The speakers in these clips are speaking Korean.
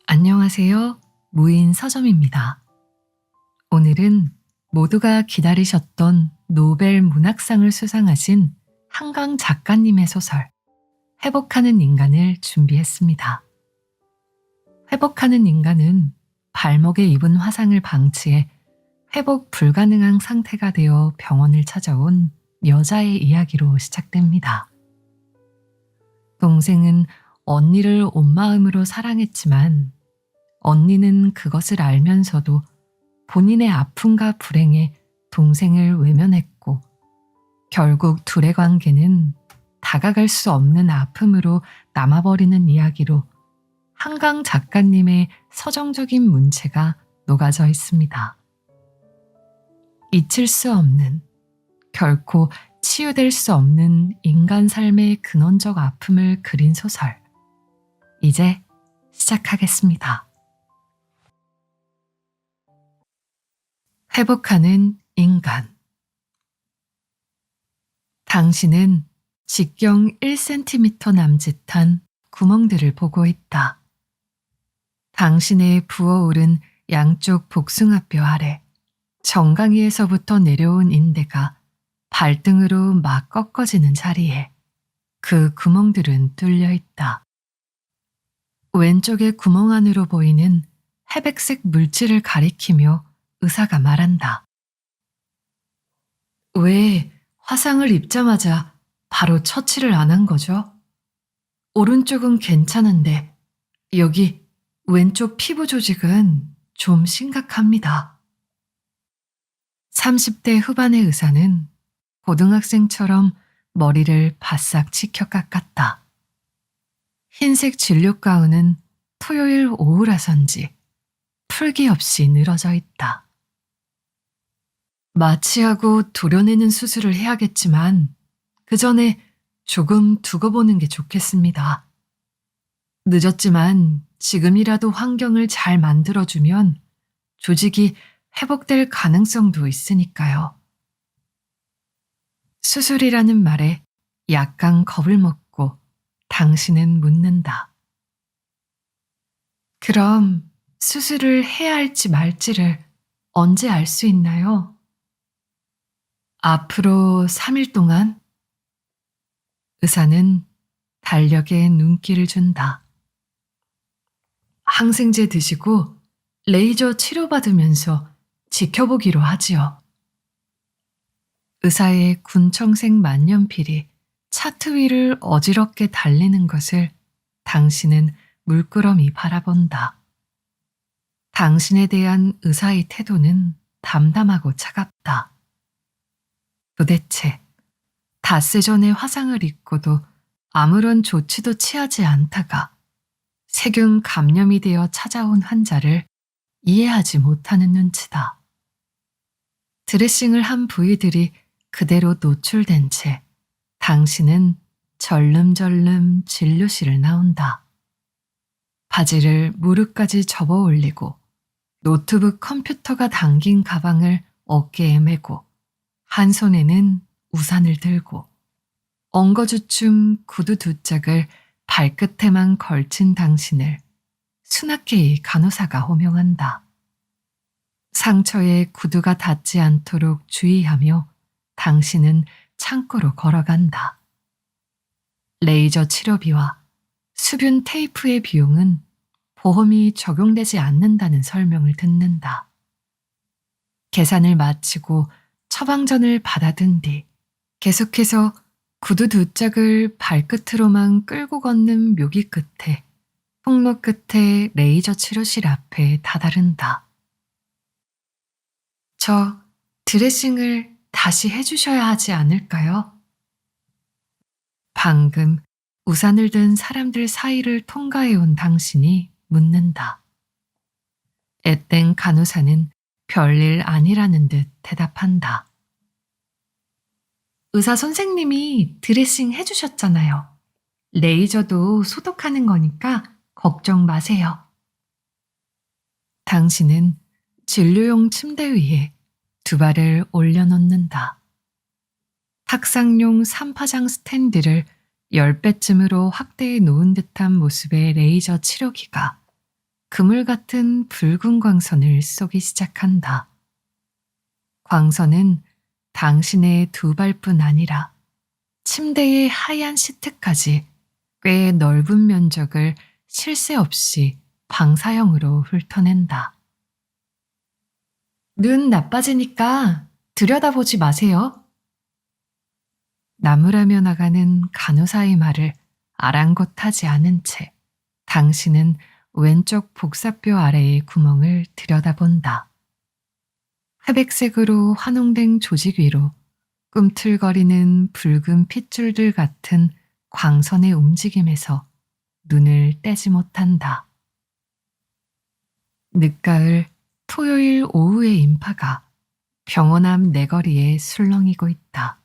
안녕하세요. 무인 서점입니다. 오늘은 모두가 기다리셨던 노벨 문학상을 수상하신 한강 작가님의 소설 회복하는 인간을 준비했습니다. 회복하는 인간은 발목에 입은 화상을 방치해 회복 불가능한 상태가 되어 병원을 찾아온 여자의 이야기로 시작됩니다. 동생은 언니를 온 마음으로 사랑했지만 언니는 그것을 알면서도 본인의 아픔과 불행에 동생을 외면했고 결국 둘의 관계는 다가갈 수 없는 아픔으로 남아버리는 이야기로 한강 작가님의 서정적인 문체가 녹아져 있습니다. 잊힐 수 없는, 결코 치유될 수 없는 인간 삶의 근원적 아픔을 그린 소설. 이제 시작하겠습니다. 회복하는 인간. 당신은 직경 1cm 남짓한 구멍들을 보고 있다. 당신의 부어오른 양쪽 복숭아뼈 아래 정강이에서부터 내려온 인대가 발등으로 막 꺾어지는 자리에 그 구멍들은 뚫려 있다. 왼쪽의 구멍 안으로 보이는 회백색 물질을 가리키며 의사가 말한다. 왜 화상을 입자마자 바로 처치를 안 한 거죠? 오른쪽은 괜찮은데 여기 왼쪽 피부 조직은 좀 심각합니다. 30대 후반의 의사는 고등학생처럼 머리를 바싹 치켜 깎았다. 흰색 진료 가운은 토요일 오후라선지 풀기 없이 늘어져 있다. 마취하고 도려내는 수술을 해야겠지만 그 전에 조금 두고 보는 게 좋겠습니다. 늦었지만 지금이라도 환경을 잘 만들어주면 조직이 회복될 가능성도 있으니까요. 수술이라는 말에 약간 겁을 먹고 당신은 묻는다. 그럼 수술을 해야 할지 말지를 언제 알 수 있나요? 앞으로 3일 동안? 의사는 달력에 눈길을 준다. 항생제 드시고 레이저 치료받으면서 지켜보기로 하지요. 의사의 군청색 만년필이 차트 위를 어지럽게 달리는 것을 당신은 물끄러미 바라본다. 당신에 대한 의사의 태도는 담담하고 차갑다. 도대체 닷새 전에 화상을 입고도 아무런 조치도 취하지 않다가 세균 감염이 되어 찾아온 환자를 이해하지 못하는 눈치다. 드레싱을 한 부위들이 그대로 노출된 채 당신은 절름절름 진료실을 나온다. 바지를 무릎까지 접어 올리고 노트북 컴퓨터가 담긴 가방을 어깨에 메고 한 손에는 우산을 들고 엉거주춤 구두 두 짝을 발끝에만 걸친 당신을 순학계의 간호사가 호명한다. 상처에 구두가 닿지 않도록 주의하며 당신은 창고로 걸어간다. 레이저 치료비와 수분 테이프의 비용은 보험이 적용되지 않는다는 설명을 듣는다. 계산을 마치고 처방전을 받아든 뒤 계속해서 구두 두 짝을 발끝으로만 끌고 걷는 묘기 끝에 통로 끝에 레이저 치료실 앞에 다다른다. 저 드레싱을 다시 해주셔야 하지 않을까요? 방금 우산을 든 사람들 사이를 통과해온 당신이 묻는다. 앳된 간호사는 별일 아니라는 듯 대답한다. 의사 선생님이 드레싱 해주셨잖아요. 레이저도 소독하는 거니까 걱정 마세요. 당신은 진료용 침대 위에 두 발을 올려놓는다. 탁상용 3파장 스탠드를 10배쯤으로 확대해 놓은 듯한 모습의 레이저 치료기가 그물 같은 붉은 광선을 쏘기 시작한다. 광선은 당신의 두 발뿐 아니라 침대의 하얀 시트까지 꽤 넓은 면적을 쉴 새 없이 방사형으로 훑어낸다. 눈 나빠지니까 들여다보지 마세요. 나무라며 나가는 간호사의 말을 아랑곳하지 않은 채 당신은 왼쪽 복사뼈 아래의 구멍을 들여다본다. 회백색으로 환홍된 조직 위로 꿈틀거리는 붉은 핏줄들 같은 광선의 움직임에서 눈을 떼지 못한다. 늦가을 토요일 오후의 인파가 병원 앞 내거리에 술렁이고 있다.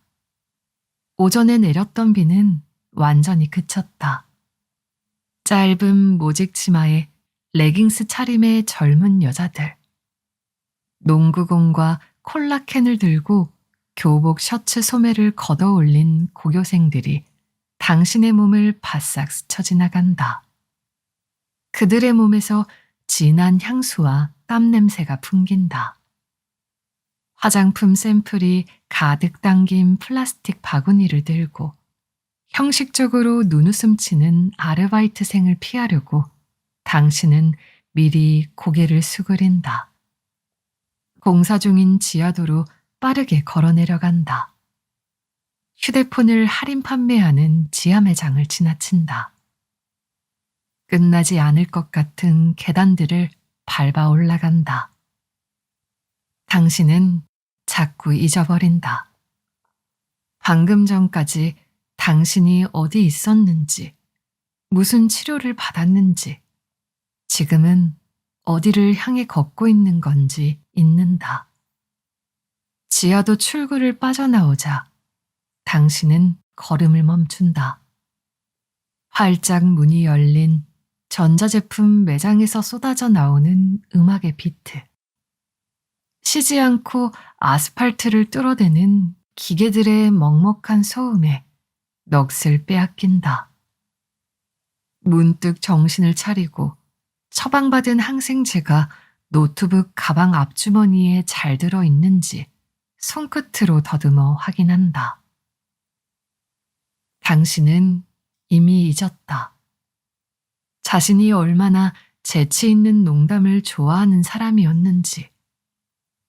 오전에 내렸던 비는 완전히 그쳤다. 짧은 모직 치마에 레깅스 차림의 젊은 여자들. 농구공과 콜라캔을 들고 교복 셔츠 소매를 걷어 올린 고교생들이 당신의 몸을 바싹 스쳐 지나간다. 그들의 몸에서 진한 향수와 땀 냄새가 풍긴다. 화장품 샘플이 가득 담긴 플라스틱 바구니를 들고 형식적으로 눈웃음 치는 아르바이트생을 피하려고 당신은 미리 고개를 수그린다. 공사 중인 지하도로 빠르게 걸어 내려간다. 휴대폰을 할인 판매하는 지하 매장을 지나친다. 끝나지 않을 것 같은 계단들을 밟아 올라간다. 당신은 자꾸 잊어버린다. 방금 전까지 당신이 어디 있었는지, 무슨 치료를 받았는지, 지금은 어디를 향해 걷고 있는 건지 잊는다. 지하도 출구를 빠져나오자 당신은 걸음을 멈춘다. 활짝 문이 열린 전자제품 매장에서 쏟아져 나오는 음악의 비트. 쉬지 않고 아스팔트를 뚫어대는 기계들의 먹먹한 소음에 넋을 빼앗긴다. 문득 정신을 차리고 처방받은 항생제가 노트북 가방 앞주머니에 잘 들어 있는지 손끝으로 더듬어 확인한다. 당신은 이미 잊었다. 자신이 얼마나 재치 있는 농담을 좋아하는 사람이었는지,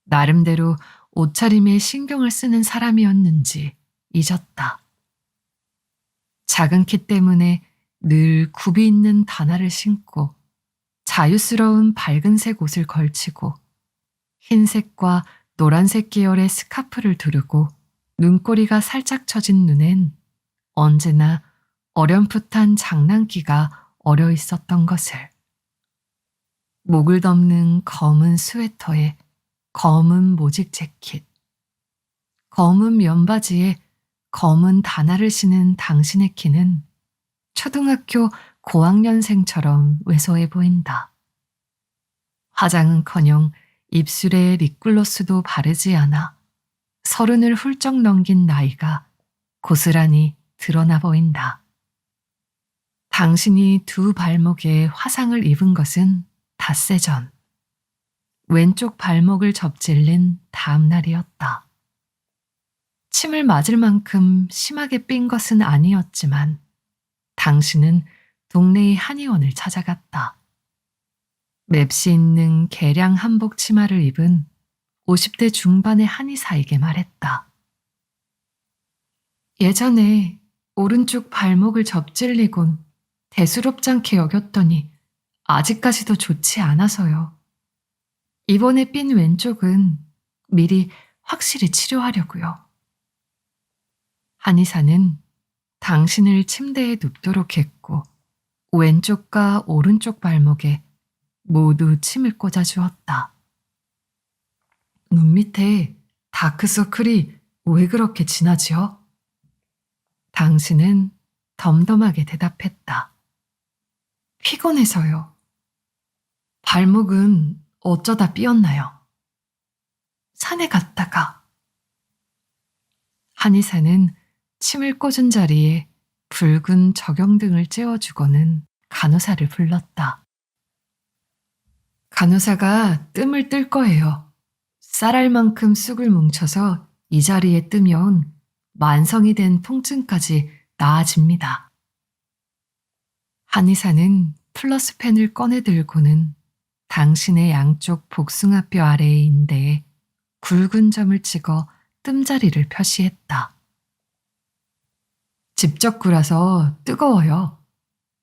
나름대로 옷차림에 신경을 쓰는 사람이었는지 잊었다. 작은 키 때문에 늘 굽이 있는 단화를 신고 자유스러운 밝은색 옷을 걸치고 흰색과 노란색 계열의 스카프를 두르고 눈꼬리가 살짝 처진 눈엔 언제나 어렴풋한 장난기가 어려 있었던 것을. 목을 덮는 검은 스웨터에 검은 모직 재킷, 검은 면바지에 검은 단화를 신은 당신의 키는 초등학교 고학년생처럼 왜소해 보인다. 화장은커녕 입술에 립글로스도 바르지 않아 30을 훌쩍 넘긴 나이가 고스란히 드러나 보인다. 당신이 두 발목에 화상을 입은 것은 닷새 전, 왼쪽 발목을 접질린 다음 날이었다. 침을 맞을 만큼 심하게 삔 것은 아니었지만 당신은 동네의 한의원을 찾아갔다. 맵시 있는 개량 한복 치마를 입은 50대 중반의 한의사에게 말했다. 예전에 오른쪽 발목을 접질리곤 대수롭잖게 여겼더니 아직까지도 좋지 않아서요. 이번에 삔 왼쪽은 미리 확실히 치료하려고요. 한의사는 당신을 침대에 눕도록 했고 왼쪽과 오른쪽 발목에 모두 침을 꽂아주었다. 눈 밑에 다크서클이 왜 그렇게 진하지요? 당신은 덤덤하게 대답했다. 피곤해서요. 발목은 어쩌다 삐었나요? 산에 갔다가 한의사는 침을 꽂은 자리에 붉은 적용등을 쬐어주고는 간호사를 불렀다. 간호사가 뜸을 뜰 거예요. 쌀알만큼 쑥을 뭉쳐서 이 자리에 뜨면 만성이 된 통증까지 나아집니다. 한의사는 플러스펜을 꺼내 들고는 당신의 양쪽 복숭아뼈 아래의 인대에 굵은 점을 찍어 뜸자리를 표시했다. 직접 굴어서 뜨거워요.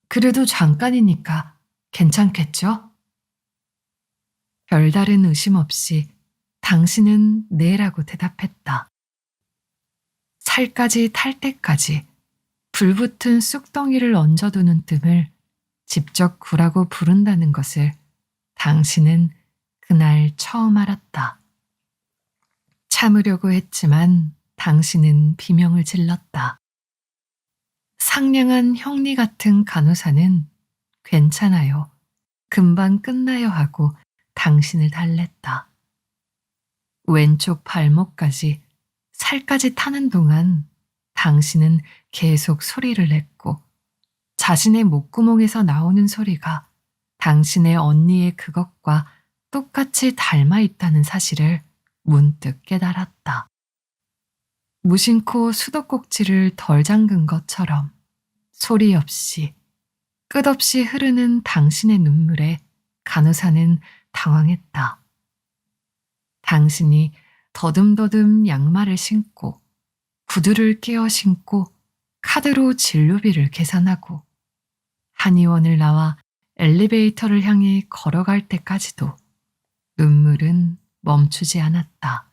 그래도 잠깐이니까 괜찮겠죠? 별다른 의심 없이 당신은 네라고 대답했다. 살까지 탈 때까지 불붙은 쑥덩이를 얹어두는 뜸을 직접 구라고 부른다는 것을 당신은 그날 처음 알았다. 참으려고 했지만 당신은 비명을 질렀다. 상냥한 형리 같은 간호사는 괜찮아요. 금방 끝나요 하고 당신을 달랬다. 왼쪽 발목까지 살까지 타는 동안 당신은 계속 소리를 냈고 자신의 목구멍에서 나오는 소리가 당신의 언니의 그것과 똑같이 닮아 있다는 사실을 문득 깨달았다. 무심코 수도꼭지를 덜 잠근 것처럼 소리 없이 끝없이 흐르는 당신의 눈물에 간호사는 당황했다. 당신이 더듬더듬 양말을 신고 구두를 끼워 신고 카드로 진료비를 계산하고 한의원을 나와 엘리베이터를 향해 걸어갈 때까지도 눈물은 멈추지 않았다.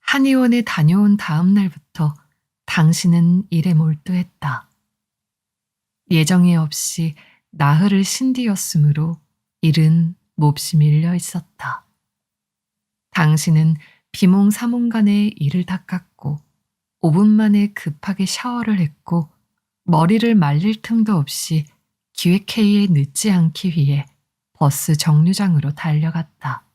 한의원에 다녀온 다음 날부터 당신은 일에 몰두했다. 예정에 없이 나흘을 쉰 뒤였으므로 일은 몹시 밀려 있었다. 당신은 비몽사몽간에 이를 닦았고 5분 만에 급하게 샤워를 했고 머리를 말릴 틈도 없이 기획회의에 늦지 않기 위해 버스 정류장으로 달려갔다.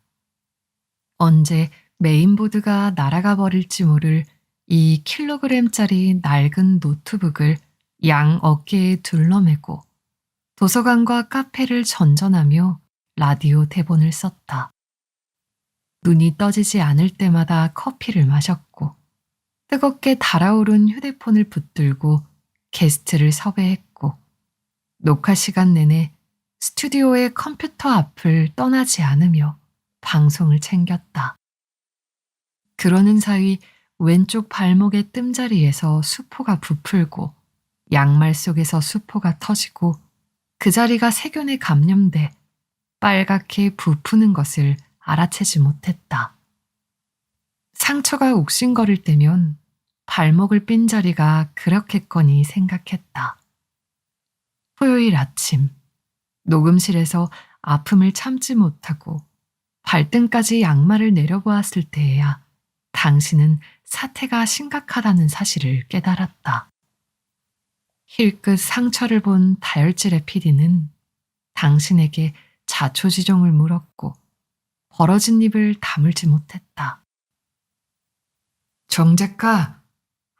언제 메인보드가 날아가 버릴지 모를 2kg짜리 낡은 노트북을 양 어깨에 둘러매고 도서관과 카페를 전전하며 라디오 대본을 썼다. 눈이 떠지지 않을 때마다 커피를 마셨고 뜨겁게 달아오른 휴대폰을 붙들고 게스트를 섭외했고 녹화 시간 내내 스튜디오의 컴퓨터 앞을 떠나지 않으며 방송을 챙겼다. 그러는 사이 왼쪽 발목의 뜸자리에서 수포가 부풀고 양말 속에서 수포가 터지고 그 자리가 세균에 감염돼 빨갛게 부푸는 것을 알아채지 못했다. 상처가 욱신거릴 때면 발목을 삔 자리가 그렇겠거니 생각했다. 토요일 아침 녹음실에서 아픔을 참지 못하고 발등까지 양말을 내려보았을 때에야 당신은 사태가 심각하다는 사실을 깨달았다. 힐끗 상처를 본 다혈질의 PD는 당신에게 자초지종을 물었고 벌어진 입을 다물지 못했다. 정 작가,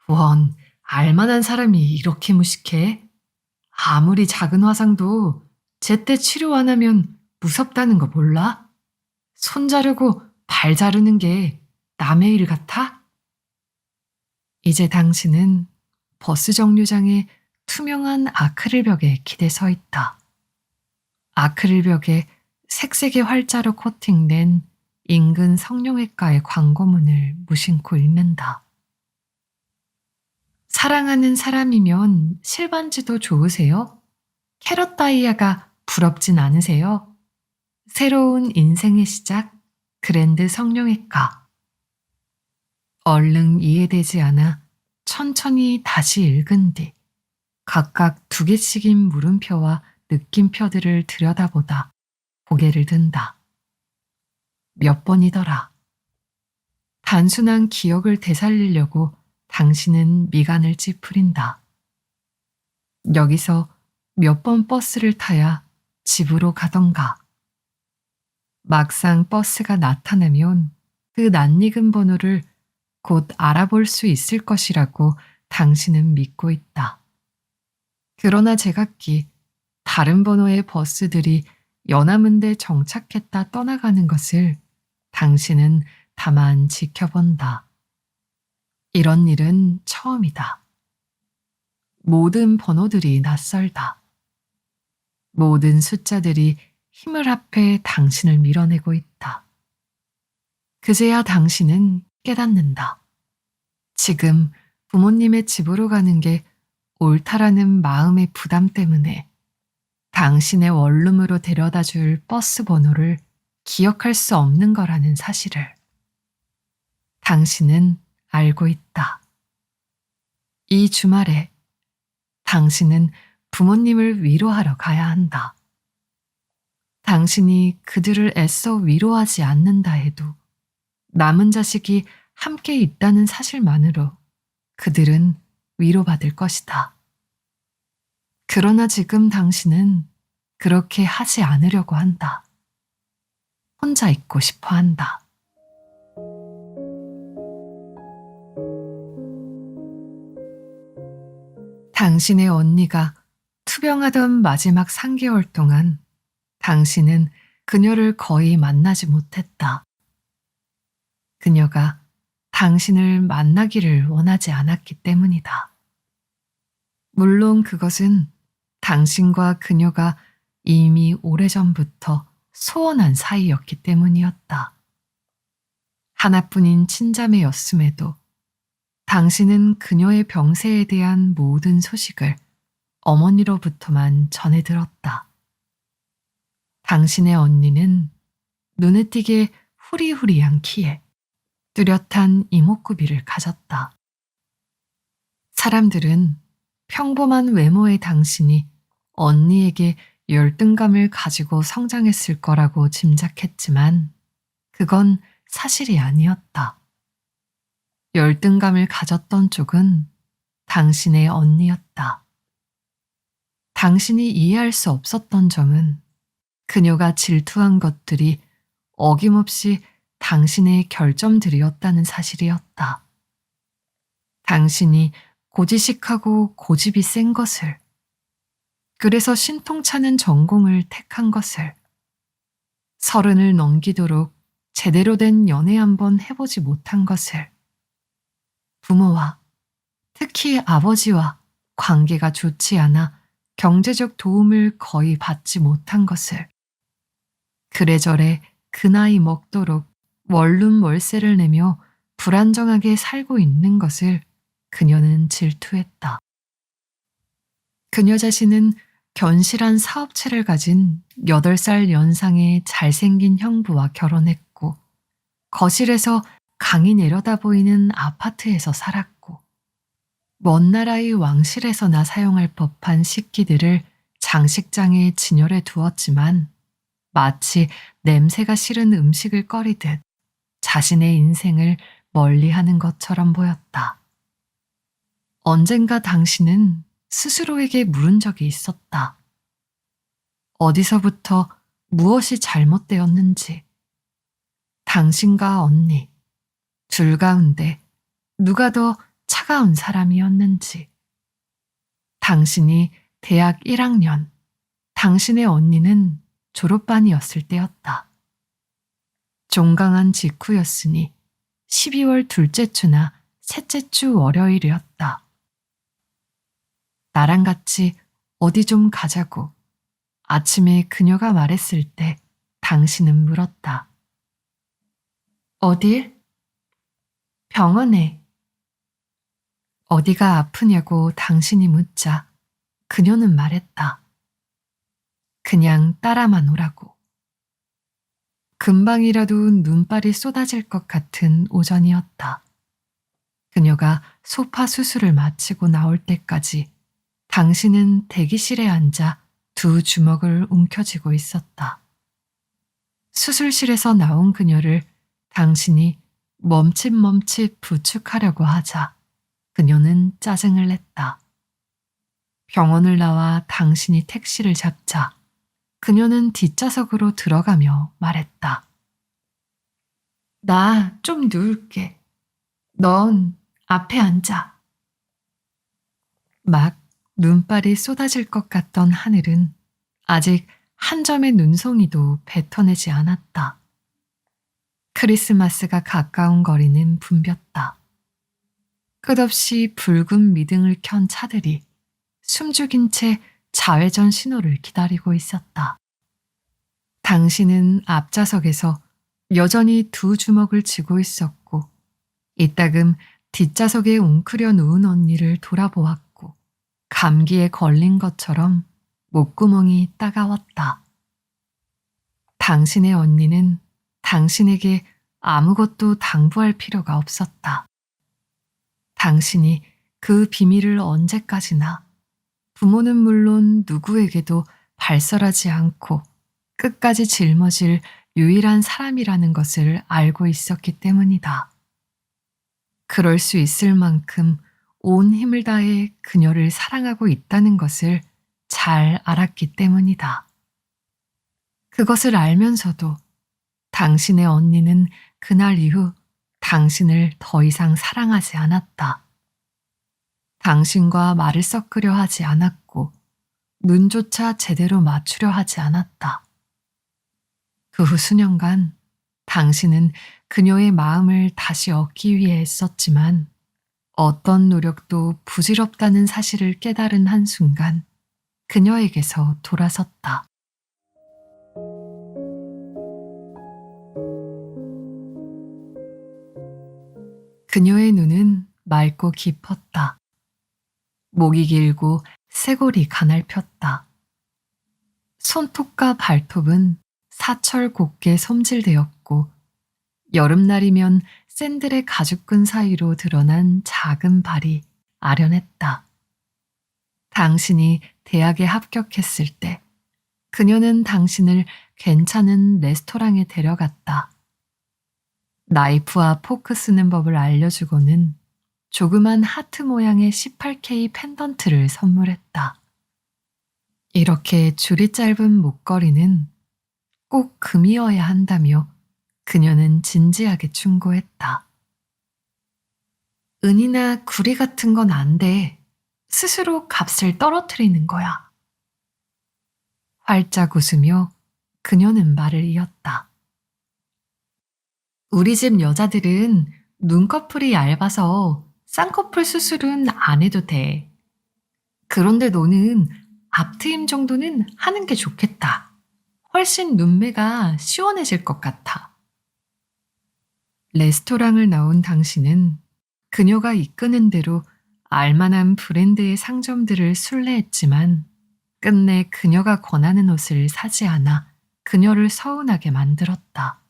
원, 알만한 사람이 이렇게 무식해? 아무리 작은 화상도 제때 치료 안 하면 무섭다는 거 몰라? 손 자르고 발 자르는 게 남의 일 같아? 이제 당신은 버스 정류장에 투명한 아크릴벽에 기대 서 있다. 아크릴벽에 색색의 활자로 코팅된 인근 성형외과의 광고문을 무심코 읽는다. 사랑하는 사람이면 실반지도 좋으세요? 캐럿 다이아가 부럽진 않으세요? 새로운 인생의 시작, 그랜드 성형외과. 얼른 이해되지 않아 천천히 다시 읽은 뒤 각각 2개씩인 물음표와 느낌표들을 들여다보다 고개를 든다. 몇 번이더라. 단순한 기억을 되살리려고 당신은 미간을 찌푸린다. 여기서 몇 번 버스를 타야 집으로 가던가. 막상 버스가 나타나면 그 낯익은 번호를 곧 알아볼 수 있을 것이라고 당신은 믿고 있다. 그러나 제각기 다른 번호의 버스들이 연화문대에 정착했다 떠나가는 것을 당신은 다만 지켜본다. 이런 일은 처음이다. 모든 번호들이 낯설다. 모든 숫자들이 힘을 합해 당신을 밀어내고 있다. 그제야 당신은 깨닫는다. 지금 부모님의 집으로 가는 게 옳다라는 마음의 부담 때문에 당신의 원룸으로 데려다 줄 버스 번호를 기억할 수 없는 거라는 사실을 당신은 알고 있다. 이 주말에 당신은 부모님을 위로하러 가야 한다. 당신이 그들을 애써 위로하지 않는다 해도 남은 자식이 함께 있다는 사실만으로 그들은 위로받을 것이다. 그러나 지금 당신은 그렇게 하지 않으려고 한다. 혼자 있고 싶어 한다. 당신의 언니가 투병하던 마지막 3개월 동안 당신은 그녀를 거의 만나지 못했다. 그녀가 당신을 만나기를 원하지 않았기 때문이다. 물론 그것은 당신과 그녀가 이미 오래전부터 소원한 사이였기 때문이었다. 하나뿐인 친자매였음에도 당신은 그녀의 병세에 대한 모든 소식을 어머니로부터만 전해 들었다. 당신의 언니는 눈에 띄게 후리후리한 키에 뚜렷한 이목구비를 가졌다. 사람들은 평범한 외모의 당신이 언니에게 열등감을 가지고 성장했을 거라고 짐작했지만 그건 사실이 아니었다. 열등감을 가졌던 쪽은 당신의 언니였다. 당신이 이해할 수 없었던 점은 그녀가 질투한 것들이 어김없이 당신의 결점들이었다는 사실이었다. 당신이 고지식하고 고집이 센 것을, 그래서 신통찮은 전공을 택한 것을, 30을 넘기도록 제대로 된 연애 한번 해보지 못한 것을, 부모와 특히 아버지와 관계가 좋지 않아 경제적 도움을 거의 받지 못한 것을, 그래저래 그 나이 먹도록 원룸 월세를 내며 불안정하게 살고 있는 것을 그녀는 질투했다. 그녀 자신은 견실한 사업체를 가진 8살 연상의 잘생긴 형부와 결혼했고 거실에서 강이 내려다 보이는 아파트에서 살았고 먼 나라의 왕실에서나 사용할 법한 식기들을 장식장에 진열해 두었지만 마치 냄새가 싫은 음식을 꺼리듯 자신의 인생을 멀리하는 것처럼 보였다. 언젠가 당신은 스스로에게 물은 적이 있었다. 어디서부터 무엇이 잘못되었는지, 당신과 언니, 둘 가운데 누가 더 차가운 사람이었는지, 당신이 대학 1학년, 당신의 언니는 졸업반이었을 때였다. 종강한 직후였으니 12월 둘째 주나 셋째 주 월요일이었다. 나랑 같이 어디 좀 가자고 아침에 그녀가 말했을 때 당신은 물었다. 어딜? 병원에. 어디가 아프냐고 당신이 묻자 그녀는 말했다. 그냥 따라만 오라고. 금방이라도 눈발이 쏟아질 것 같은 오전이었다. 그녀가 소파 수술을 마치고 나올 때까지 당신은 대기실에 앉아 두 주먹을 움켜쥐고 있었다. 수술실에서 나온 그녀를 당신이 멈칫멈칫 부축하려고 하자 그녀는 짜증을 냈다. 병원을 나와 당신이 택시를 잡자 그녀는 뒷좌석으로 들어가며 말했다. 나 좀 누울게. 넌 앞에 앉아. 막 눈발이 쏟아질 것 같던 하늘은 아직 한 점의 눈송이도 뱉어내지 않았다. 크리스마스가 가까운 거리는 붐볐다. 끝없이 붉은 미등을 켠 차들이 숨죽인 채 좌회전 신호를 기다리고 있었다. 당신은 앞좌석에서 여전히 두 주먹을 쥐고 있었고 이따금 뒷좌석에 웅크려 누운 언니를 돌아보았고 감기에 걸린 것처럼 목구멍이 따가웠다. 당신의 언니는 당신에게 아무것도 당부할 필요가 없었다. 당신이 그 비밀을 언제까지나 부모는 물론 누구에게도 발설하지 않고 끝까지 짊어질 유일한 사람이라는 것을 알고 있었기 때문이다. 그럴 수 있을 만큼 온 힘을 다해 그녀를 사랑하고 있다는 것을 잘 알았기 때문이다. 그것을 알면서도 당신의 언니는 그날 이후 당신을 더 이상 사랑하지 않았다. 당신과 말을 섞으려 하지 않았고 눈조차 제대로 맞추려 하지 않았다. 그 후 수년간 당신은 그녀의 마음을 다시 얻기 위해 애썼지만 어떤 노력도 부질없다는 사실을 깨달은 한순간 그녀에게서 돌아섰다. 그녀의 눈은 맑고 깊었다. 목이 길고 쇄골이 가날폈다. 손톱과 발톱은 사철 곱게 손질되었고 여름날이면 샌들의 가죽끈 사이로 드러난 작은 발이 아련했다. 당신이 대학에 합격했을 때 그녀는 당신을 괜찮은 레스토랑에 데려갔다. 나이프와 포크 쓰는 법을 알려주고는 조그만 하트 모양의 18K 펜던트를 선물했다. 이렇게 줄이 짧은 목걸이는 꼭 금이어야 한다며 그녀는 진지하게 충고했다. 은이나 구리 같은 건 안 돼. 스스로 값을 떨어뜨리는 거야. 활짝 웃으며 그녀는 말을 이었다. 우리 집 여자들은 눈꺼풀이 얇아서 쌍꺼풀 수술은 안 해도 돼. 그런데 너는 앞트임 정도는 하는 게 좋겠다. 훨씬 눈매가 시원해질 것 같아. 레스토랑을 나온 당신은 그녀가 이끄는 대로 알만한 브랜드의 상점들을 순례했지만 끝내 그녀가 권하는 옷을 사지 않아 그녀를 서운하게 만들었다.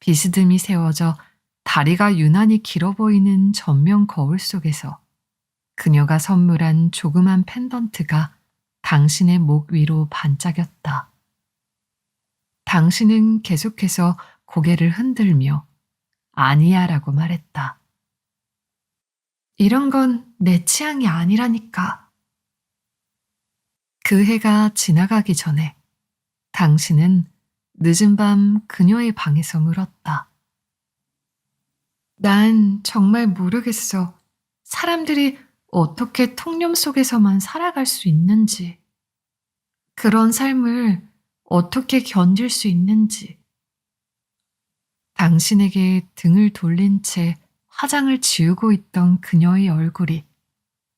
비스듬히 세워져 다리가 유난히 길어 보이는 전면 거울 속에서 그녀가 선물한 조그만 펜던트가 당신의 목 위로 반짝였다. 당신은 계속해서 고개를 흔들며 아니야 라고 말했다. 이런 건 내 취향이 아니라니까. 그 해가 지나가기 전에 당신은 늦은 밤 그녀의 방에서 물었다. 난 정말 모르겠어. 사람들이 어떻게 통념 속에서만 살아갈 수 있는지. 그런 삶을 어떻게 견딜 수 있는지. 당신에게 등을 돌린 채 화장을 지우고 있던 그녀의 얼굴이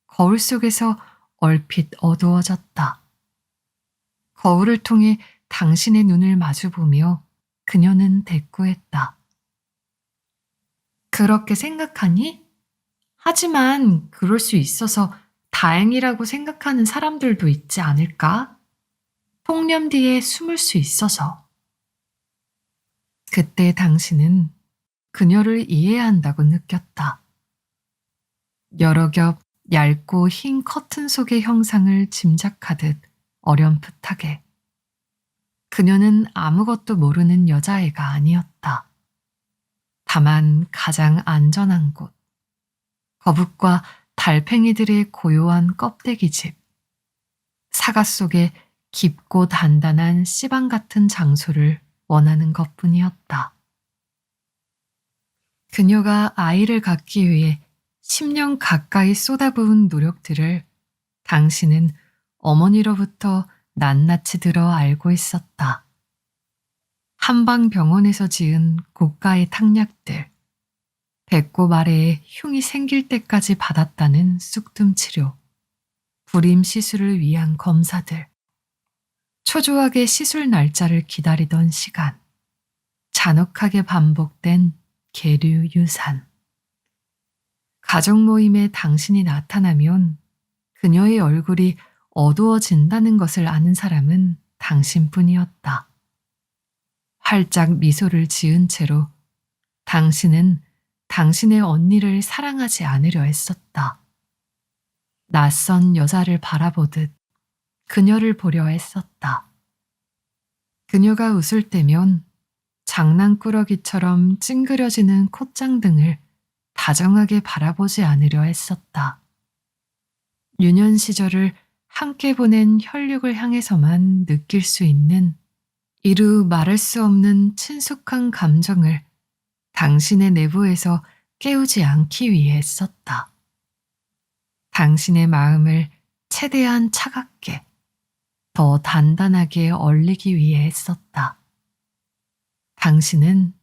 거울 속에서 얼핏 어두워졌다. 거울을 통해 당신의 눈을 마주보며 그녀는 대꾸했다. 그렇게 생각하니? 하지만 그럴 수 있어서 다행이라고 생각하는 사람들도 있지 않을까? 통념 뒤에 숨을 수 있어서. 그때 당신은 그녀를 이해한다고 느꼈다. 여러 겹 얇고 흰 커튼 속의 형상을 짐작하듯 어렴풋하게. 그녀는 아무것도 모르는 여자애가 아니었다. 다만 가장 안전한 곳, 거북과 달팽이들의 고요한 껍데기집, 사가 속의 깊고 단단한 씨방 같은 장소를 원하는 것뿐이었다. 그녀가 아이를 갖기 위해 10년 가까이 쏟아부은 노력들을 당신은 어머니로부터 낱낱이 들어 알고 있었다. 한방병원에서 지은 고가의 탕약들, 배꼽 아래에 흉이 생길 때까지 받았다는 쑥뜸 치료, 불임 시술을 위한 검사들, 초조하게 시술 날짜를 기다리던 시간, 잔혹하게 반복된 계류 유산. 가족 모임에 당신이 나타나면 그녀의 얼굴이 어두워진다는 것을 아는 사람은 당신뿐이었다. 활짝 미소를 지은 채로 당신은 당신의 언니를 사랑하지 않으려 했었다. 낯선 여자를 바라보듯 그녀를 보려 했었다. 그녀가 웃을 때면 장난꾸러기처럼 찡그려지는 콧장등을 다정하게 바라보지 않으려 했었다. 유년 시절을 함께 보낸 혈육을 향해서만 느낄 수 있는 이루 말할 수 없는 친숙한 감정을 당신의 내부에서 깨우지 않기 위해 했었다. 당신의 마음을 최대한 차갑게, 더 단단하게 얼리기 위해 했었다. 당신은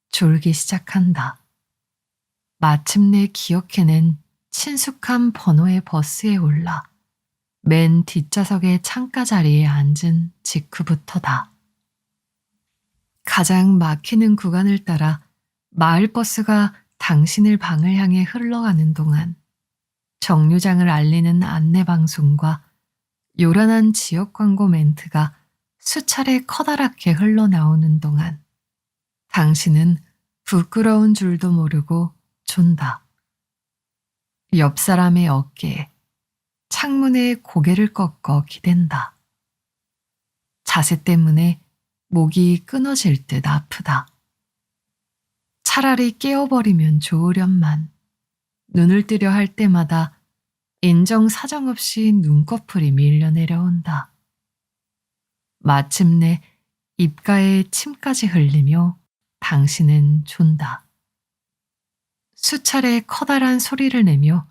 졸기 시작한다. 마침내 기억해낸 친숙한 번호의 버스에 올라 맨 뒷좌석의 창가 자리에 앉은 직후부터다. 가장 막히는 구간을 따라 마을버스가 당신을 방을 향해 흘러가는 동안 정류장을 알리는 안내방송과 요란한 지역 광고 멘트가 수차례 커다랗게 흘러나오는 동안 당신은 부끄러운 줄도 모르고 존다. 옆 사람의 어깨에, 창문에 고개를 꺾어 기댄다. 자세 때문에 목이 끊어질 듯 아프다. 차라리 깨어버리면 좋으련만 눈을 뜨려 할 때마다 인정사정 없이 눈꺼풀이 밀려 내려온다. 마침내 입가에 침까지 흘리며 당신은 존다. 수차례 커다란 소리를 내며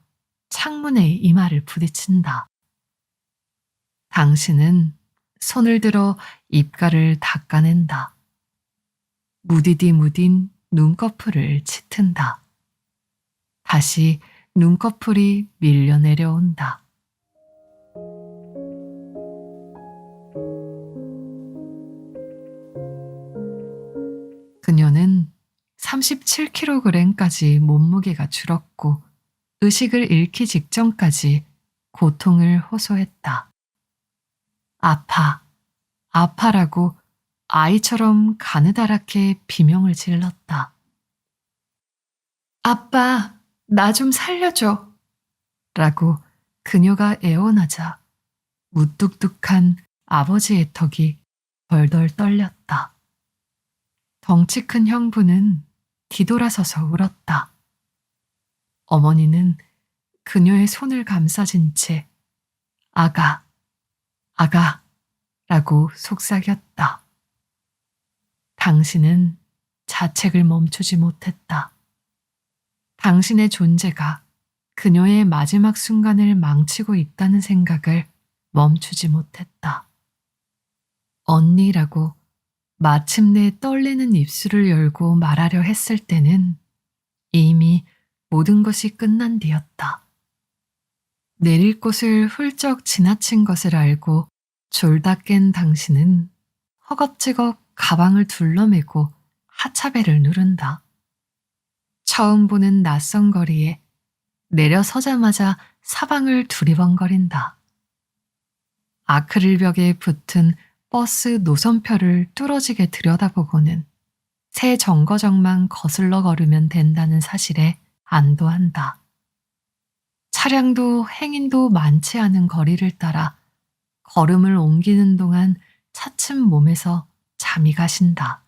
창문에 이마를 부딪힌다. 당신은 손을 들어 입가를 닦아낸다. 무디디 무딘 눈꺼풀을 치튼다. 다시 눈꺼풀이 밀려 내려온다. 그녀는 37kg까지 몸무게가 줄었고 의식을 잃기 직전까지 고통을 호소했다. 아파, 아파라고 아이처럼 가느다랗게 비명을 질렀다. 아빠, 나 좀 살려줘. 라고 그녀가 애원하자 무뚝뚝한 아버지의 턱이 덜덜 떨렸다. 덩치 큰 형부는 뒤돌아서서 울었다. 어머니는 그녀의 손을 감싸진 채 아가, 아가 라고 속삭였다. 당신은 자책을 멈추지 못했다. 당신의 존재가 그녀의 마지막 순간을 망치고 있다는 생각을 멈추지 못했다. 언니라고 마침내 떨리는 입술을 열고 말하려 했을 때는 이미 모든 것이 끝난 뒤였다. 내릴 곳을 훌쩍 지나친 것을 알고 졸다 깬 당신은 허겁지겁 가방을 둘러매고 하차벨을 누른다. 처음 보는 낯선 거리에 내려서자마자 사방을 두리번거린다. 아크릴벽에 붙은 버스 노선표를 뚫어지게 들여다보고는 새 정거장만 거슬러 걸으면 된다는 사실에 안도한다. 차량도 행인도 많지 않은 거리를 따라 걸음을 옮기는 동안 차츰 몸에서 잠이 가신다.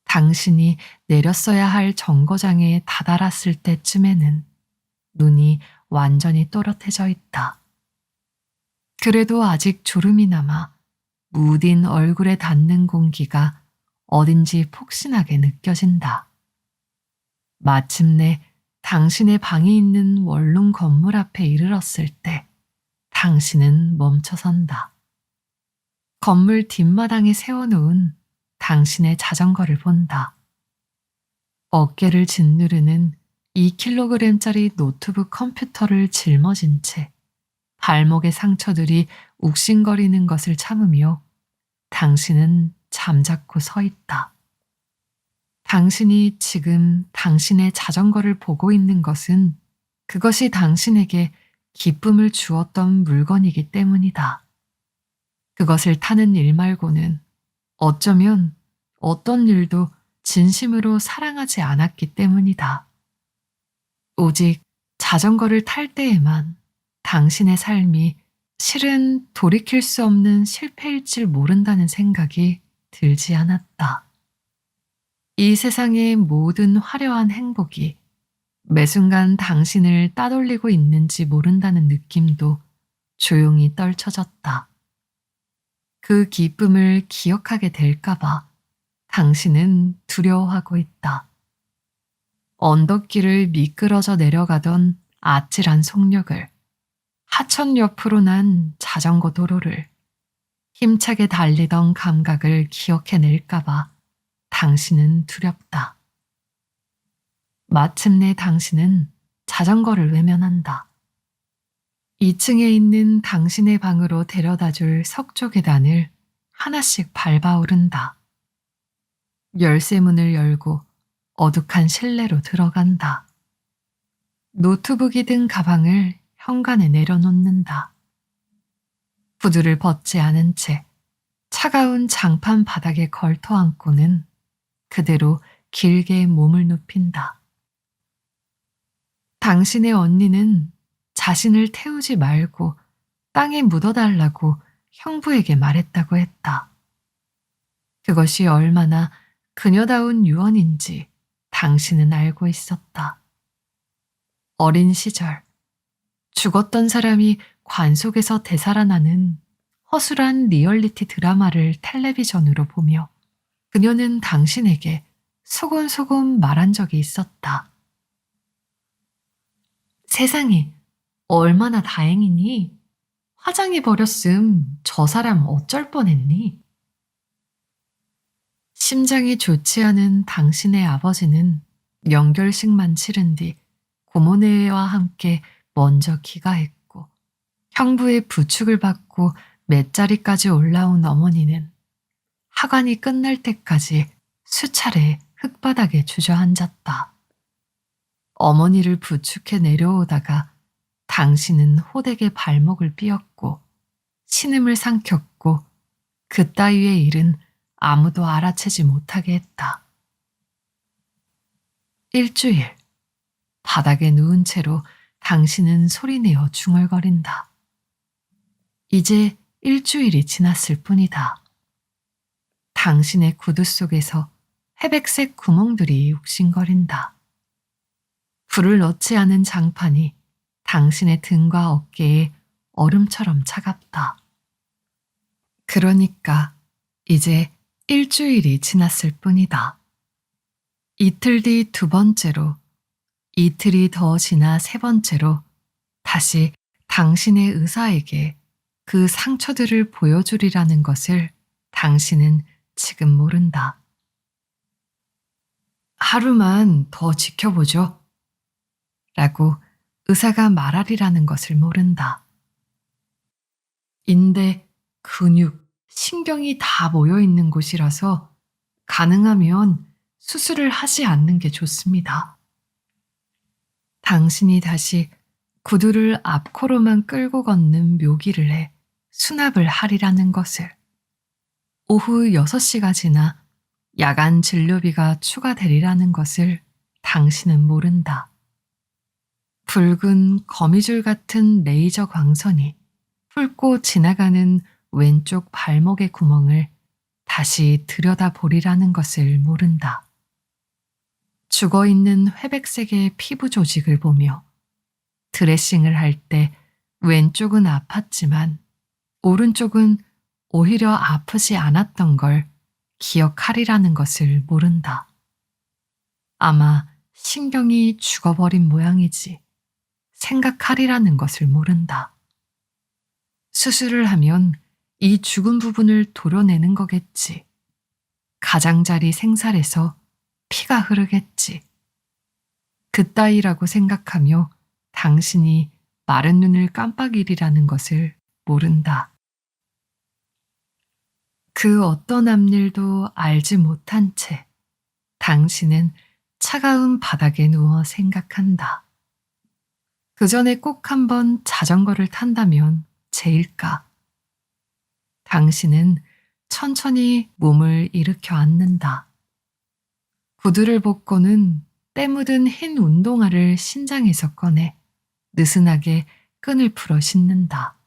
당신이 내렸어야 할 정거장에 다다랐을 때쯤에는 눈이 완전히 또렷해져 있다. 그래도 아직 졸음이 남아 무딘 얼굴에 닿는 공기가 어딘지 폭신하게 느껴진다. 마침내 당신의 방이 있는 원룸 건물 앞에 이르렀을 때 당신은 멈춰선다. 건물 뒷마당에 세워놓은 당신의 자전거를 본다. 어깨를 짓누르는 2kg짜리 노트북 컴퓨터를 짊어진 채 발목의 상처들이 욱신거리는 것을 참으며 당신은 잠자코 서 있다. 당신이 지금 당신의 자전거를 보고 있는 것은 그것이 당신에게 기쁨을 주었던 물건이기 때문이다. 그것을 타는 일 말고는 어쩌면 어떤 일도 진심으로 사랑하지 않았기 때문이다. 오직 자전거를 탈 때에만 당신의 삶이 실은 돌이킬 수 없는 실패일 줄 모른다는 생각이 들지 않았다. 이 세상의 모든 화려한 행복이 매 순간 당신을 따돌리고 있는지 모른다는 느낌도 조용히 떨쳐졌다. 그 기쁨을 기억하게 될까봐 당신은 두려워하고 있다. 언덕길을 미끄러져 내려가던 아찔한 속력을, 하천 옆으로 난 자전거 도로를, 힘차게 달리던 감각을 기억해낼까봐 당신은 두렵다. 마침내 당신은 자전거를 외면한다. 2층에 있는 당신의 방으로 데려다줄 석조 계단을 하나씩 밟아오른다. 열쇠문을 열고 어둑한 실내로 들어간다. 노트북이 든 가방을 현관에 내려놓는다. 구두를 벗지 않은 채 차가운 장판 바닥에 걸터앉고는 그대로 길게 몸을 눕힌다. 당신의 언니는 자신을 태우지 말고 땅에 묻어달라고 형부에게 말했다고 했다. 그것이 얼마나 그녀다운 유언인지 당신은 알고 있었다. 어린 시절 죽었던 사람이 관 속에서 되살아나는 허술한 리얼리티 드라마를 텔레비전으로 보며 그녀는 당신에게 소곤소곤 말한 적이 있었다. 세상에 얼마나 다행이니? 화장해버렸음 저 사람 어쩔 뻔했니? 심장이 좋지 않은 당신의 아버지는 연결식만 치른 뒤 고모네와 함께 먼저 귀가했고 형부의 부축을 받고 맷자리까지 올라온 어머니는 하관이 끝날 때까지 수차례 흙바닥에 주저앉았다. 어머니를 부축해 내려오다가 당신은 호되게 발목을 삐었고 신음을 삼켰고 그따위의 일은 아무도 알아채지 못하게 했다. 일주일, 바닥에 누운 채로 당신은 소리내어 중얼거린다. 이제 일주일이 지났을 뿐이다. 당신의 구두 속에서 회백색 구멍들이 욱신거린다. 불을 넣지 않은 장판이 당신의 등과 어깨에 얼음처럼 차갑다. 그러니까 이제 일주일이 지났을 뿐이다. 이틀 뒤 두 번째로, 이틀이 더 지나 세 번째로 다시 당신의 의사에게 그 상처들을 보여주리라는 것을 당신은 지금 모른다. 하루만 더 지켜보죠. 라고 의사가 말하리라는 것을 모른다. 인대, 근육, 신경이 다 모여 있는 곳이라서 가능하면 수술을 하지 않는 게 좋습니다. 당신이 다시 구두를 앞코로만 끌고 걷는 묘기를 해 수납을 하리라는 것을, 오후 6시가 지나 야간 진료비가 추가되리라는 것을 당신은 모른다. 붉은 거미줄 같은 레이저 광선이 훑고 지나가는 왼쪽 발목의 구멍을 다시 들여다보리라는 것을 모른다. 죽어있는 회백색의 피부 조직을 보며 드레싱을 할 때 왼쪽은 아팠지만 오른쪽은 오히려 아프지 않았던 걸 기억하리라는 것을 모른다. 아마 신경이 죽어버린 모양이지 생각하리라는 것을 모른다. 수술을 하면 이 죽은 부분을 도려내는 거겠지. 가장자리 생살에서 피가 흐르겠지. 그따위라고 생각하며 당신이 마른 눈을 깜빡이리라는 것을 모른다. 그 어떤 앞일도 알지 못한 채 당신은 차가운 바닥에 누워 생각한다. 그 전에 꼭 한번 자전거를 탄다면 제일까. 당신은 천천히 몸을 일으켜 앉는다. 구두를 벗고는 때 묻은 흰 운동화를 신장에서 꺼내 느슨하게 끈을 풀어 신는다.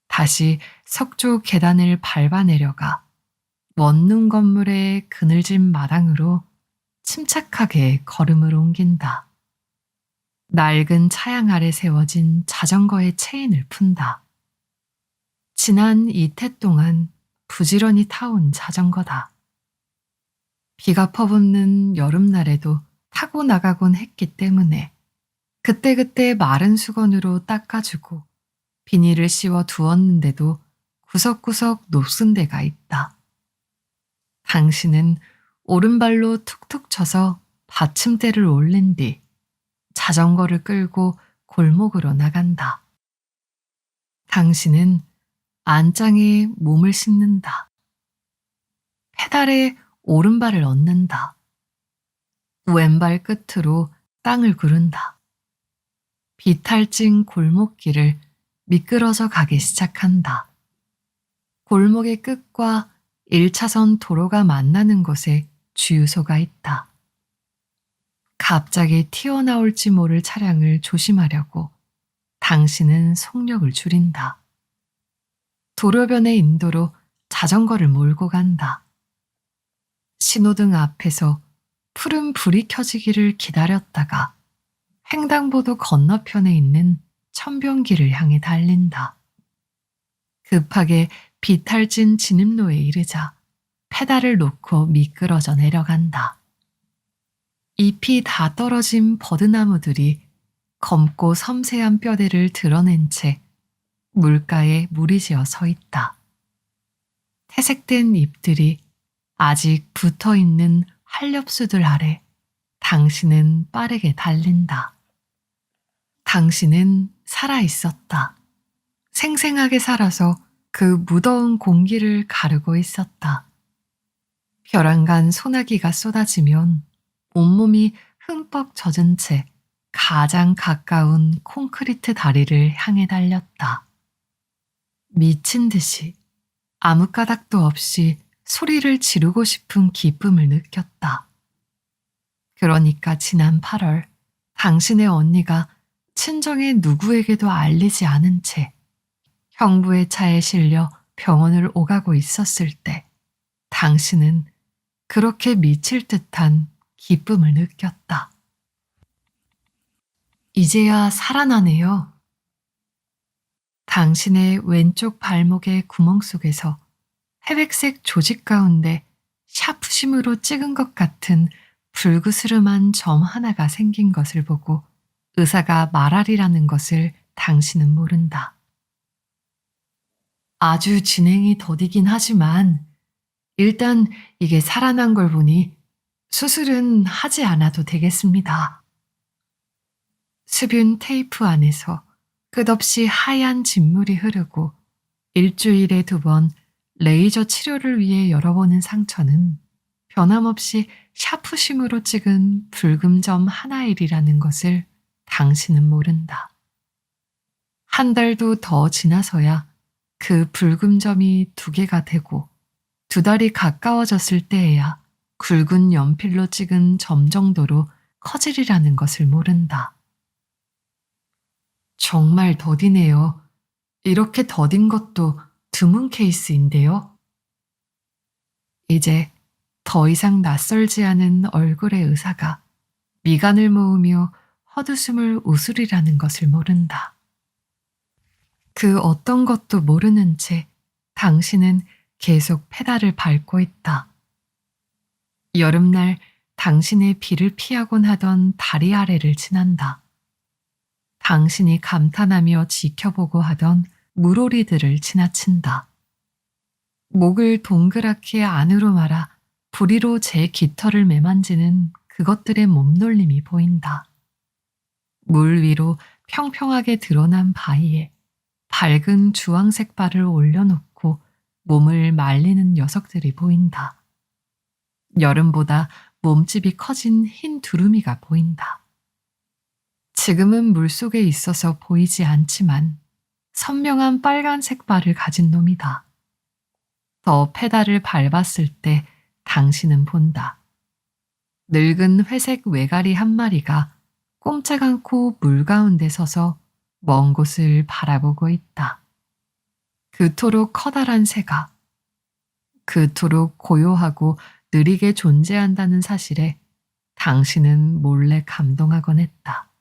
다시 석조 계단을 밟아 내려가 원룸 건물의 그늘진 마당으로 침착하게 걸음을 옮긴다. 낡은 차양 아래 세워진 자전거의 체인을 푼다. 지난 이태 동안 부지런히 타온 자전거다. 비가 퍼붓는 여름날에도 타고 나가곤 했기 때문에 그때그때 마른 수건으로 닦아주고 비닐을 씌워 두었는데도 구석구석 녹슨 데가 있다. 당신은 오른발로 툭툭 쳐서 받침대를 올린 뒤 자전거를 끌고 골목으로 나간다. 당신은 안장에 몸을 싣는다. 페달에 오른발을 얹는다. 왼발 끝으로 땅을 구른다. 비탈진 골목길을 미끄러져 가기 시작한다. 골목의 끝과 1차선 도로가 만나는 곳에 주유소가 있다. 갑자기 튀어나올지 모를 차량을 조심하려고 당신은 속력을 줄인다. 도로변의 인도로 자전거를 몰고 간다. 신호등 앞에서 푸른 불이 켜지기를 기다렸다가 횡단보도 건너편에 있는 천변길을 향해 달린다. 급하게 비탈진 진입로에 이르자 페달을 놓고 미끄러져 내려간다. 잎이 다 떨어진 버드나무들이 검고 섬세한 뼈대를 드러낸 채 물가에 무리지어 서 있다. 퇴색된 잎들이 아직 붙어 있는 활엽수들 아래 당신은 빠르게 달린다. 당신은 살아 있었다. 생생하게 살아서 그 무더운 공기를 가르고 있었다. 벼랑간 소나기가 쏟아지면 온몸이 흠뻑 젖은 채 가장 가까운 콘크리트 다리를 향해 달렸다. 미친 듯이 아무 까닭도 없이 소리를 지르고 싶은 기쁨을 느꼈다. 그러니까 지난 8월 당신의 언니가 친정의 누구에게도 알리지 않은 채 형부의 차에 실려 병원을 오가고 있었을 때 당신은 그렇게 미칠 듯한 기쁨을 느꼈다. 이제야 살아나네요. 당신의 왼쪽 발목의 구멍 속에서 회백색 조직 가운데 샤프심으로 찍은 것 같은 불그스름한 점 하나가 생긴 것을 보고 의사가 말하리라는 것을 당신은 모른다. 아주 진행이 더디긴 하지만 일단 이게 살아난 걸 보니 수술은 하지 않아도 되겠습니다. 수뷴 테이프 안에서 끝없이 하얀 진물이 흐르고 일주일에 2번 레이저 치료를 위해 열어보는 상처는 변함없이 샤프심으로 찍은 붉은 점 하나일이라는 것을 당신은 모른다. 한 달도 더 지나서야 그 붉은 점이 2개가 되고 2달이 가까워졌을 때에야 굵은 연필로 찍은 점 정도로 커지리라는 것을 모른다. 정말 더디네요. 이렇게 더딘 것도 드문 케이스인데요. 이제 더 이상 낯설지 않은 얼굴의 의사가 미간을 모으며 헛웃음을 웃으리라는 것을 모른다. 그 어떤 것도 모르는 채 당신은 계속 페달을 밟고 있다. 여름날 당신의 비를 피하곤 하던 다리 아래를 지난다. 당신이 감탄하며 지켜보고 하던 물오리들을 지나친다. 목을 동그랗게 안으로 말아 부리로 제 깃털을 매만지는 그것들의 몸놀림이 보인다. 물 위로 평평하게 드러난 바위에 밝은 주황색 발을 올려놓고 몸을 말리는 녀석들이 보인다. 여름보다 몸집이 커진 흰 두루미가 보인다. 지금은 물속에 있어서 보이지 않지만 선명한 빨간색 발을 가진 놈이다. 더 페달을 밟았을 때 당신은 본다. 늙은 회색 외가리 한 마리가 꼼짝 않고 물 가운데 서서 먼 곳을 바라보고 있다. 그토록 커다란 새가 그토록 고요하고 느리게 존재한다는 사실에 당신은 몰래 감동하곤 했다.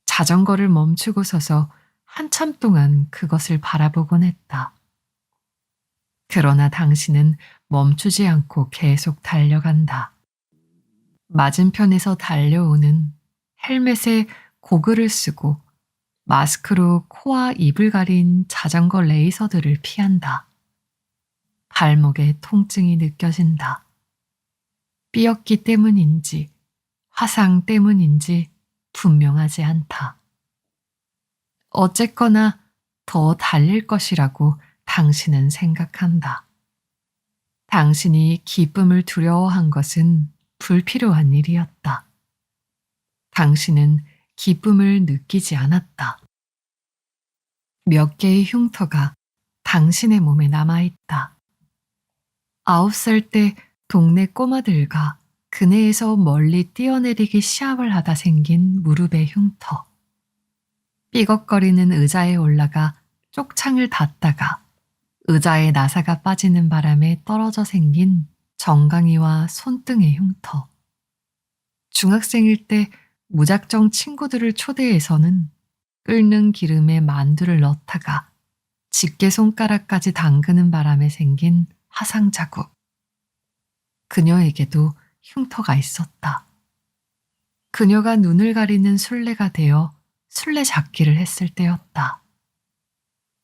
자전거를 멈추고 서서 한참 동안 그것을 바라보곤 했다. 그러나 당신은 멈추지 않고 계속 달려간다. 맞은편에서 달려오는 헬멧에 고글을 쓰고 마스크로 코와 입을 가린 자전거 레이서들을 피한다. 발목에 통증이 느껴진다. 삐었기 때문인지 화상 때문인지 분명하지 않다. 어쨌거나 더 달릴 것이라고 당신은 생각한다. 당신이 기쁨을 두려워한 것은 불필요한 일이었다. 당신은 기쁨을 느끼지 않았다. 몇 개의 흉터가 당신의 몸에 남아있다. 9살 때 동네 꼬마들과 그네에서 멀리 뛰어내리기 시합을 하다 생긴 무릎의 흉터. 삐걱거리는 의자에 올라가 쪽창을 닫다가 의자에 나사가 빠지는 바람에 떨어져 생긴 정강이와 손등의 흉터. 중학생일 때 무작정 친구들을 초대해서는 끓는 기름에 만두를 넣다가 집게 손가락까지 담그는 바람에 생긴 화상 자국. 그녀에게도 흉터가 있었다. 그녀가 눈을 가리는 술래가 되어 술래잡기를 했을 때였다.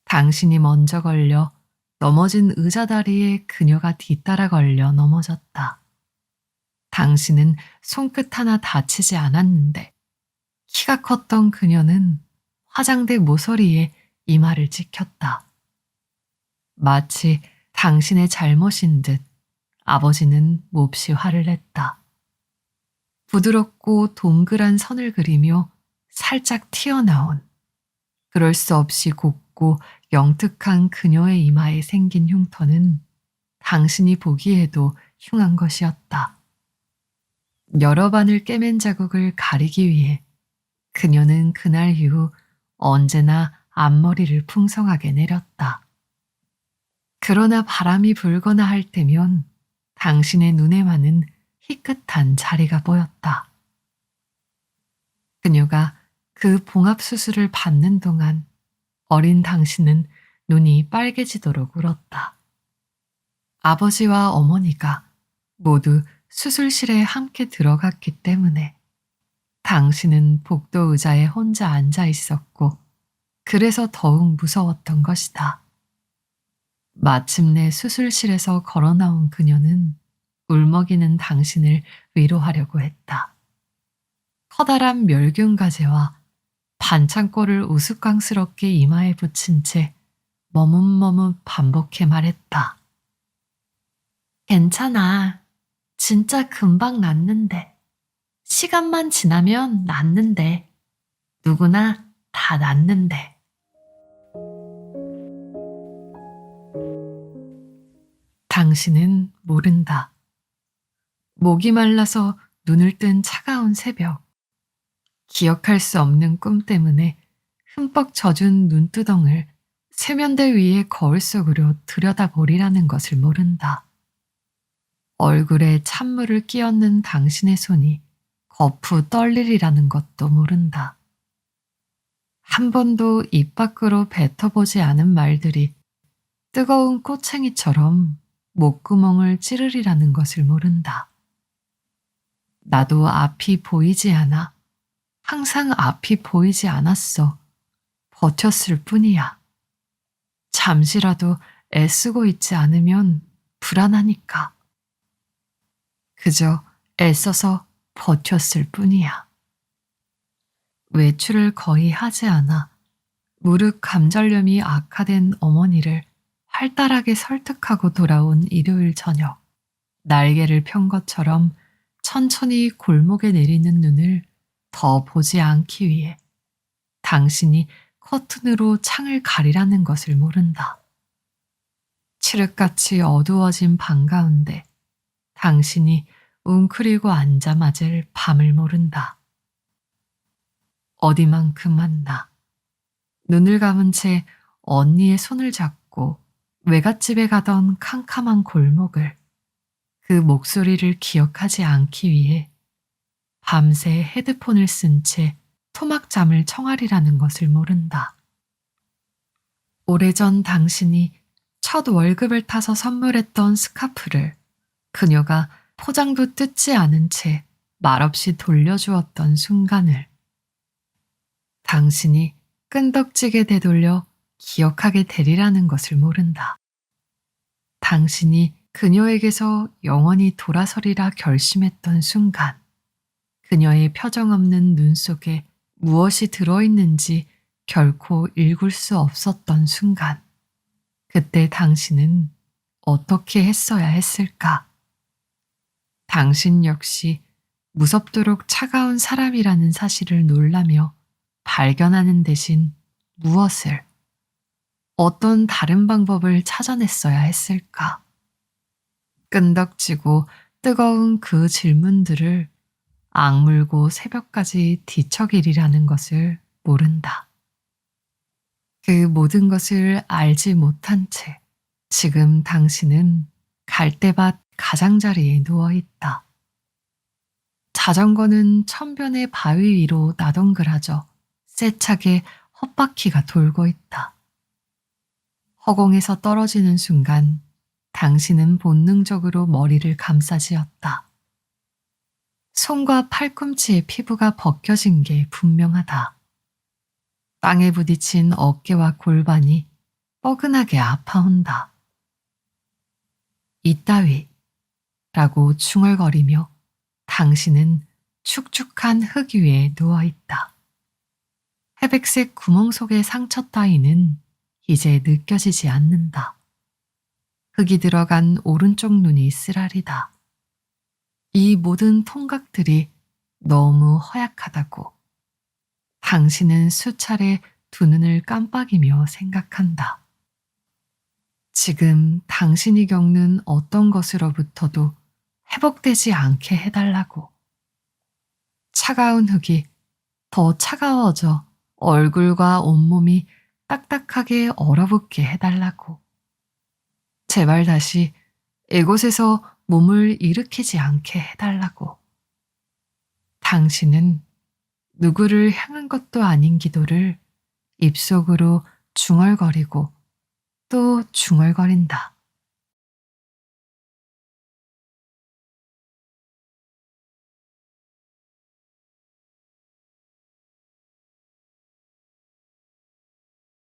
당신이 먼저 걸려 넘어진 의자 다리에 그녀가 뒤따라 걸려 넘어졌다. 당신은 손끝 하나 다치지 않았는데 키가 컸던 그녀는 화장대 모서리에 이마를 찍혔다. 마치 당신의 잘못인 듯 아버지는 몹시 화를 냈다. 부드럽고 동그란 선을 그리며 살짝 튀어나온 그럴 수 없이 곱고 영특한 그녀의 이마에 생긴 흉터는 당신이 보기에도 흉한 것이었다. 여러 반을 꿰맨 자국을 가리기 위해 그녀는 그날 이후 언제나 앞머리를 풍성하게 내렸다. 그러나 바람이 불거나 할 때면 당신의 눈에만은 희끗한 자리가 보였다. 그녀가 그 봉합수술을 받는 동안 어린 당신은 눈이 빨개지도록 울었다. 아버지와 어머니가 모두 수술실에 함께 들어갔기 때문에 당신은 복도 의자에 혼자 앉아 있었고 그래서 더욱 무서웠던 것이다. 마침내 수술실에서 걸어 나온 그녀는 울먹이는 당신을 위로하려고 했다. 커다란 멸균가재와 반창고를 우스꽝스럽게 이마에 붙인 채 머뭇머뭇 반복해 말했다. 괜찮아. 진짜 금방 낫는데. 시간만 지나면 낫는데. 누구나 다 낫는데. 당신은 모른다. 목이 말라서 눈을 뜬 차가운 새벽. 기억할 수 없는 꿈 때문에 흠뻑 젖은 눈두덩을 세면대 위에 거울 속으로 들여다보리라는 것을 모른다. 얼굴에 찬물을 끼얹는 당신의 손이 거푸 떨리리라는 것도 모른다. 한 번도 입 밖으로 뱉어보지 않은 말들이 뜨거운 꼬챙이처럼 목구멍을 찌르리라는 것을 모른다. 나도 앞이 보이지 않아. 항상 앞이 보이지 않았어. 버텼을 뿐이야. 잠시라도 애쓰고 있지 않으면 불안하니까. 그저 애써서 버텼을 뿐이야. 외출을 거의 하지 않아 무릎 관절염이 악화된 어머니를 활달하게 설득하고 돌아온 일요일 저녁. 날개를 편 것처럼 천천히 골목에 내리는 눈을 더 보지 않기 위해 당신이 커튼으로 창을 가리라는 것을 모른다. 칠흑같이 어두워진 방 가운데 당신이 웅크리고 앉아 맞을 밤을 모른다. 어디만큼 한다. 눈을 감은 채 언니의 손을 잡고 외갓집에 가던 캄캄한 골목을 그 목소리를 기억하지 않기 위해 밤새 헤드폰을 쓴 채 토막잠을 청하리라는 것을 모른다. 오래전 당신이 첫 월급을 타서 선물했던 스카프를 그녀가 포장도 뜯지 않은 채 말없이 돌려주었던 순간을 당신이 끈덕지게 되돌려 기억하게 되리라는 것을 모른다. 당신이 그녀에게서 영원히 돌아서리라 결심했던 순간, 그녀의 표정 없는 눈 속에 무엇이 들어있는지 결코 읽을 수 없었던 순간, 그때 당신은 어떻게 했어야 했을까? 당신 역시 무섭도록 차가운 사람이라는 사실을 놀라며 발견하는 대신 무엇을, 어떤 다른 방법을 찾아냈어야 했을까? 끈덕지고 뜨거운 그 질문들을 악물고 새벽까지 뒤척이리라는 것을 모른다. 그 모든 것을 알지 못한 채 지금 당신은 갈대밭 가장자리에 누워있다. 자전거는 천변의 바위 위로 나덩그라져 세차게 헛바퀴가 돌고 있다. 허공에서 떨어지는 순간 당신은 본능적으로 머리를 감싸쥐었다. 손과 팔꿈치의 피부가 벗겨진 게 분명하다. 땅에 부딪힌 어깨와 골반이 뻐근하게 아파온다. 이따위 라고 중얼거리며 당신은 축축한 흙 위에 누워있다. 회백색 구멍 속의 상처 따위는 이제 느껴지지 않는다. 흙이 들어간 오른쪽 눈이 쓰라리다. 이 모든 통각들이 너무 허약하다고 당신은 수차례 두 눈을 깜빡이며 생각한다. 지금 당신이 겪는 어떤 것으로부터도 회복되지 않게 해달라고. 차가운 흙이 더 차가워져 얼굴과 온몸이 딱딱하게 얼어붙게 해달라고. 제발 다시 이곳에서 몸을 일으키지 않게 해달라고. 당신은 누구를 향한 것도 아닌 기도를 입속으로 중얼거리고 또 중얼거린다.